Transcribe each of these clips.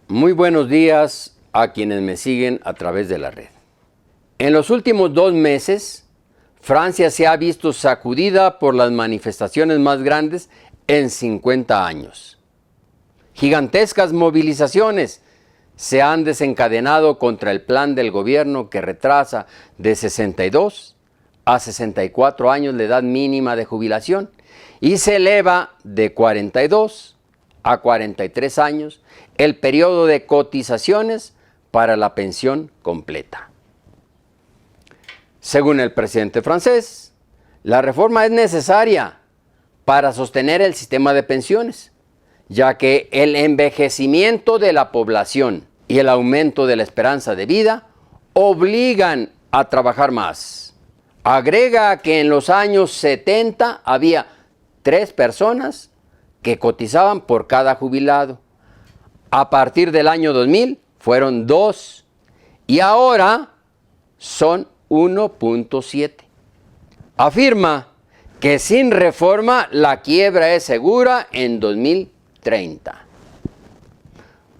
Muy buenos días a quienes me siguen a través de la red. En los últimos 2 meses, Francia se ha visto sacudida por las manifestaciones más grandes en 50 años. Gigantescas movilizaciones se han desencadenado contra el plan del gobierno que retrasa de 62 a 64 años la edad mínima de jubilación y se eleva de 42 a 43 años el periodo de cotizaciones para la pensión completa. Según el presidente francés, la reforma es necesaria para sostener el sistema de pensiones, ya que el envejecimiento de la población y el aumento de la esperanza de vida obligan a trabajar más. Agrega que en los años 70 había 3 personas que cotizaban por cada jubilado. A partir del año 2000 fueron 2 y ahora son 1.7. Afirma que sin reforma la quiebra es segura en 2030.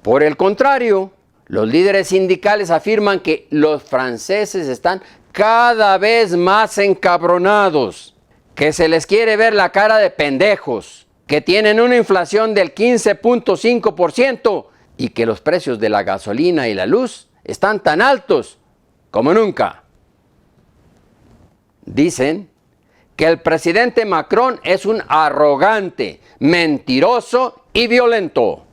Por el contrario, los líderes sindicales afirman que los franceses están cada vez más encabronados, que se les quiere ver la cara de pendejos, que tienen una inflación del 15.5% y que los precios de la gasolina y la luz están tan altos como nunca. Dicen que el presidente Macron es un arrogante, mentiroso y violento.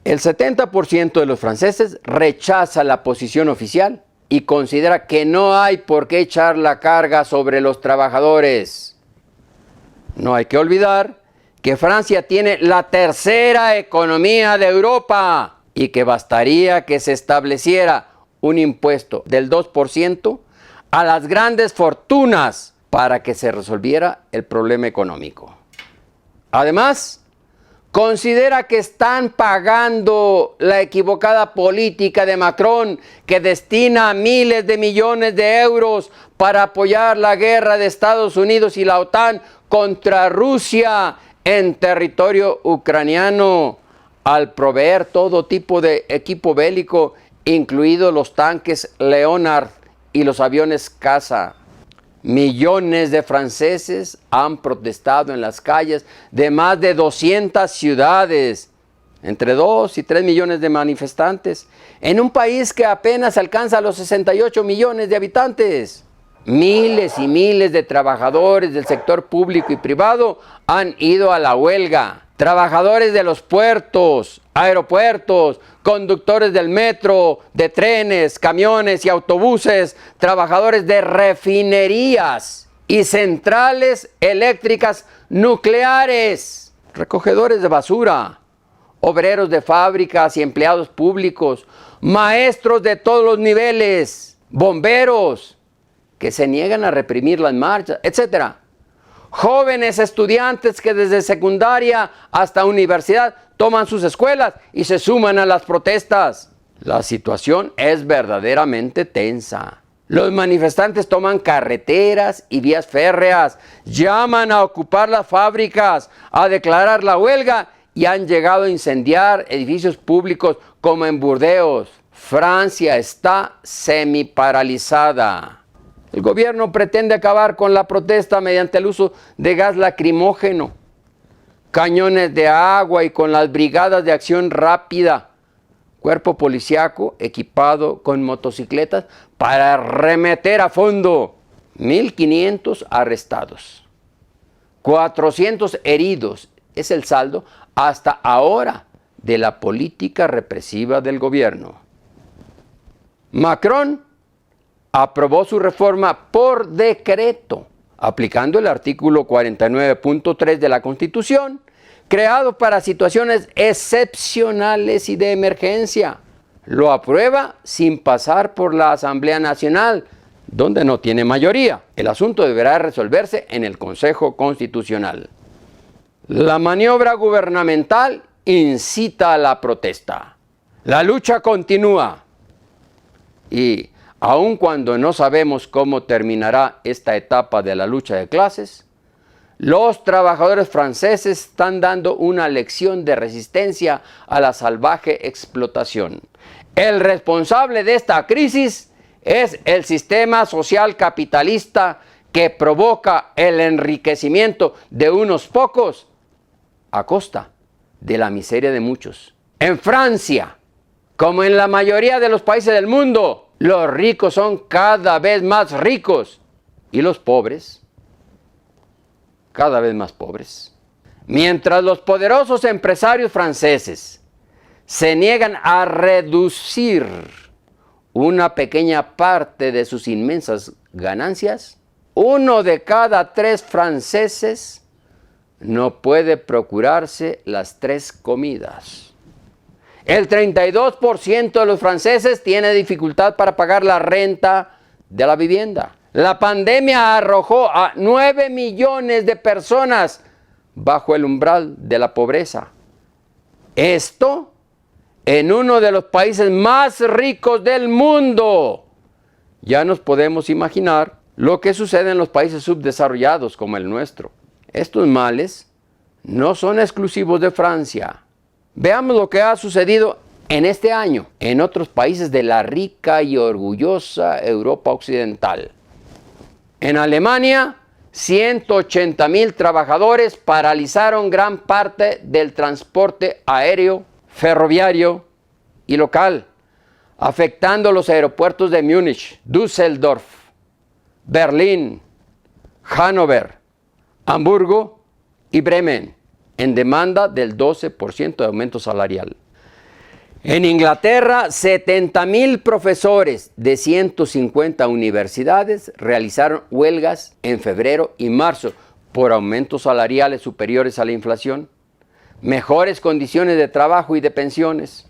El 70% de los franceses rechaza la posición oficial y considera que no hay por qué echar la carga sobre los trabajadores. No hay que olvidar que Francia tiene la 3ª economía de Europa y que bastaría que se estableciera un impuesto del 2% a las grandes fortunas para que se resolviera el problema económico. Además, considera que están pagando la equivocada política de Macron, que destina miles de millones de euros para apoyar la guerra de Estados Unidos y la OTAN contra Rusia en territorio ucraniano, al proveer todo tipo de equipo bélico, incluidos los tanques Leonard y los aviones caza. Millones de franceses han protestado en las calles de más de 200 ciudades, entre 2 y 3 millones de manifestantes, en un país que apenas alcanza los 68 millones de habitantes. Miles y miles de trabajadores del sector público y privado han ido a la huelga. Trabajadores de los puertos, aeropuertos, conductores del metro, de trenes, camiones y autobuses, trabajadores de refinerías y centrales eléctricas nucleares, recogedores de basura, obreros de fábricas y empleados públicos, maestros de todos los niveles, bomberos que se niegan a reprimir las marchas, etc. Jóvenes estudiantes que desde secundaria hasta universidad toman sus escuelas y se suman a las protestas. La situación es verdaderamente tensa. Los manifestantes toman carreteras y vías férreas, llaman a ocupar las fábricas, a declarar la huelga y han llegado a incendiar edificios públicos como en Burdeos. Francia está semiparalizada. El gobierno pretende acabar con la protesta mediante el uso de gas lacrimógeno, cañones de agua y con las brigadas de acción rápida, cuerpo policiaco equipado con motocicletas para arremeter a fondo. 1.500 arrestados, 400 heridos es el saldo hasta ahora de la política represiva del gobierno. Macron aprobó su reforma por decreto, aplicando el artículo 49.3 de la Constitución, creado para situaciones excepcionales y de emergencia. Lo aprueba sin pasar por la Asamblea Nacional, donde no tiene mayoría. El asunto deberá resolverse en el Consejo Constitucional. La maniobra gubernamental incita a la protesta. La lucha continúa y Aun cuando no sabemos cómo terminará esta etapa de la lucha de clases, los trabajadores franceses están dando una lección de resistencia a la salvaje explotación. El responsable de esta crisis es el sistema social capitalista que provoca el enriquecimiento de unos pocos a costa de la miseria de muchos. En Francia, como en la mayoría de los países del mundo, los ricos son cada vez más ricos y los pobres cada vez más pobres. Mientras los poderosos empresarios franceses se niegan a reducir una pequeña parte de sus inmensas ganancias, 1 de cada 3 franceses no puede procurarse las 3 comidas. El 32% de los franceses tiene dificultad para pagar la renta de la vivienda. La pandemia arrojó a 9 millones de personas bajo el umbral de la pobreza. Esto en uno de los países más ricos del mundo. Ya nos podemos imaginar lo que sucede en los países subdesarrollados como el nuestro. Estos males no son exclusivos de Francia. Veamos lo que ha sucedido en este año en otros países de la rica y orgullosa Europa occidental. En Alemania, 180,000 trabajadores paralizaron gran parte del transporte aéreo, ferroviario y local, afectando los aeropuertos de Múnich, Düsseldorf, Berlín, Hannover, Hamburgo y Bremen, en demanda del 12% de aumento salarial. En Inglaterra, 70,000 profesores de 150 universidades realizaron huelgas en febrero y marzo por aumentos salariales superiores a la inflación, mejores condiciones de trabajo y de pensiones.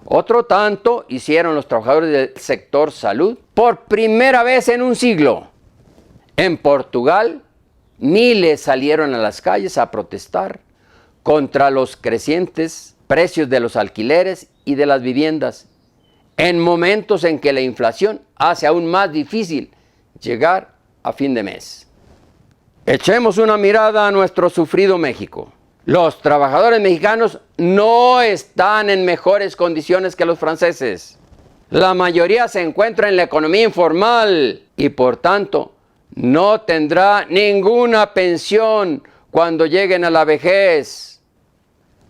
Otro tanto hicieron los trabajadores del sector salud por primera vez en un siglo. En Portugal, miles salieron a las calles a protestar contra los crecientes precios de los alquileres y de las viviendas, en momentos en que la inflación hace aún más difícil llegar a fin de mes. Echemos una mirada a nuestro sufrido México. Los trabajadores mexicanos no están en mejores condiciones que los franceses. La mayoría se encuentra en la economía informal y por tanto no tendrá ninguna pensión cuando lleguen a la vejez.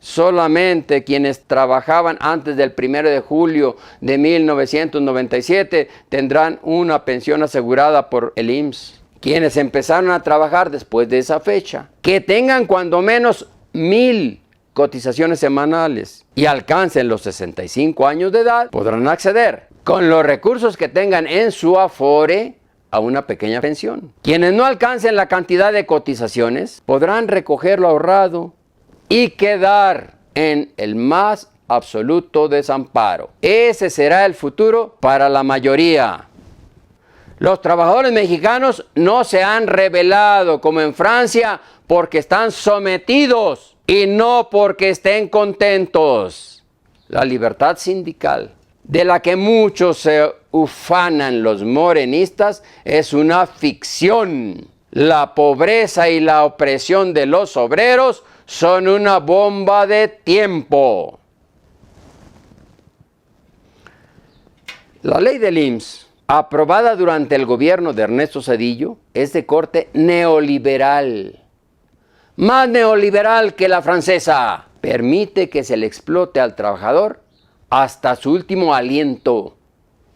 Solamente quienes trabajaban antes del 1 de julio de 1997 tendrán una pensión asegurada por el IMSS. Quienes empezaron a trabajar después de esa fecha, que tengan cuando menos 1,000 cotizaciones semanales y alcancen los 65 años de edad, podrán acceder con los recursos que tengan en su Afore a una pequeña pensión. Quienes no alcancen la cantidad de cotizaciones podrán recoger lo ahorrado y quedar en el más absoluto desamparo. Ese será el futuro para la mayoría. Los trabajadores mexicanos no se han rebelado como en Francia porque están sometidos y no porque estén contentos. La libertad sindical, de la que muchos se ufanan los morenistas, es una ficción. La pobreza y la opresión de los obreros son una bomba de tiempo. La ley del IMSS, aprobada durante el gobierno de Ernesto Zedillo, es de corte neoliberal. Más neoliberal que la francesa. Permite que se le explote al trabajador hasta su último aliento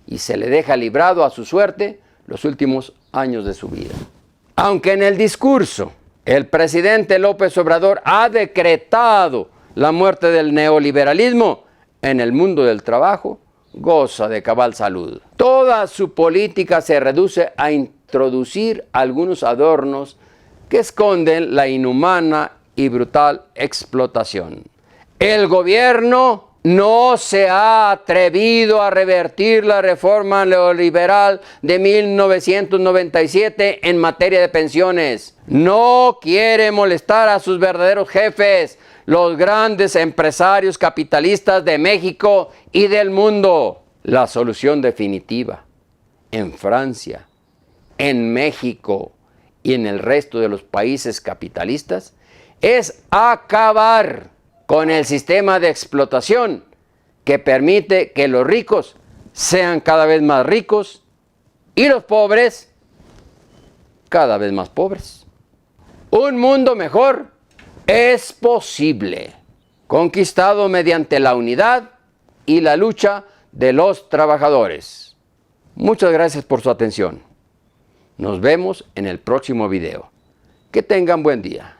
y se le deja librado a su suerte los últimos años de su vida. Aunque en el discurso el presidente López Obrador ha decretado la muerte del neoliberalismo, en el mundo del trabajo goza de cabal salud. Toda su política se reduce a introducir algunos adornos que esconden la inhumana y brutal explotación. El gobierno no se ha atrevido a revertir la reforma neoliberal de 1997 en materia de pensiones. No quiere molestar a sus verdaderos jefes, los grandes empresarios capitalistas de México y del mundo. La solución definitiva en Francia, en México y en el resto de los países capitalistas es acabar con el sistema de explotación que permite que los ricos sean cada vez más ricos y los pobres cada vez más pobres. Un mundo mejor es posible, conquistado mediante la unidad y la lucha de los trabajadores. Muchas gracias por su atención. Nos vemos en el próximo video. Que tengan buen día.